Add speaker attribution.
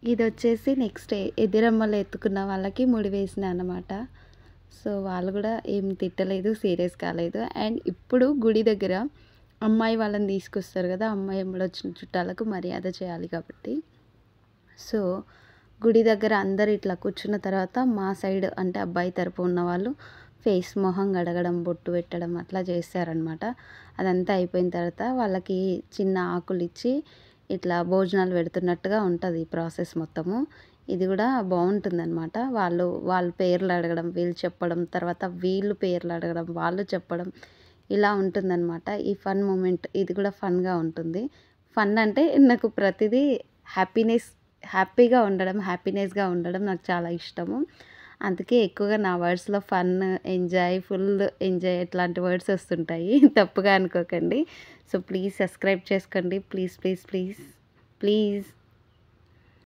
Speaker 1: ఇదొచ్చేసి next ఎదిరమ్మలు ఎత్తుకున్న వాళ్ళకి ముడి వేసినా అన్నమాట. సో, వాళ్ళు గూడా ఏం తిట్టలేదు, సీరియస్ కాలేదు. అండ్ ఇప్పుడు గుడి దగ్గర అమ్మాయి వాళ్ళని తీసుకొస్తారు గదా! అమ్మాయి ఎమ్మడొచ్చిన చుట్టాలకు మర్యాద చేయాలి కాబట్టి. సో, గుడి దగ్గర అందరూ ఇట్లా కూర్చున్న తర్వాత మా సైడ్ అంటే అబ్బాయి తరపు ఉన్నవాళ్ళు మొహం కడగడం, బొట్టు పెట్టడం అట్లా చేశారనమాట. అదంతా అయిపోయిన తర్వాత వాళ్ళకి చిన్న ఆకులిచ్చి ఇట్లా భోజనాలు పెడుతున్నట్టుగా ఉంటది ఈ ప్రాసెస్ మొత్తము. ఇది గూడా బావుంటుందనమాట. వాళ్ళ పేర్లు అడగడం, వీళ్ళు చెప్పడం, తర్వాత వీళ్ళు పేర్లు అడగడం, వాళ్ళు చెప్పడం ఇలా ఉంటుందనమాట. ఈ ఫన్ మూమెంట్ ఇది కూడా ఫన్‌గా ఉంటుంది. ఫన్ అంటే నాకు ప్రతిదీ హ్యాపీనెస్ హ్యాపీగా ఉండడం, హ్యాపీనెస్‌గా ఉండడం నాకు చాలా ఇష్టము. అందుకే ఎక్కువగా నా వర్డ్స్‌లో ఫన్, ఎంజాయ్, ఫుల్ ఎంజాయ్ ఇట్లాంటి వర్డ్స్ వస్తుంటాయి. తప్పుగా అనుకోకండి. సో, ప్లీజ్ సబ్స్క్రైబ్ చేసుకోండి. Please, please, please, please.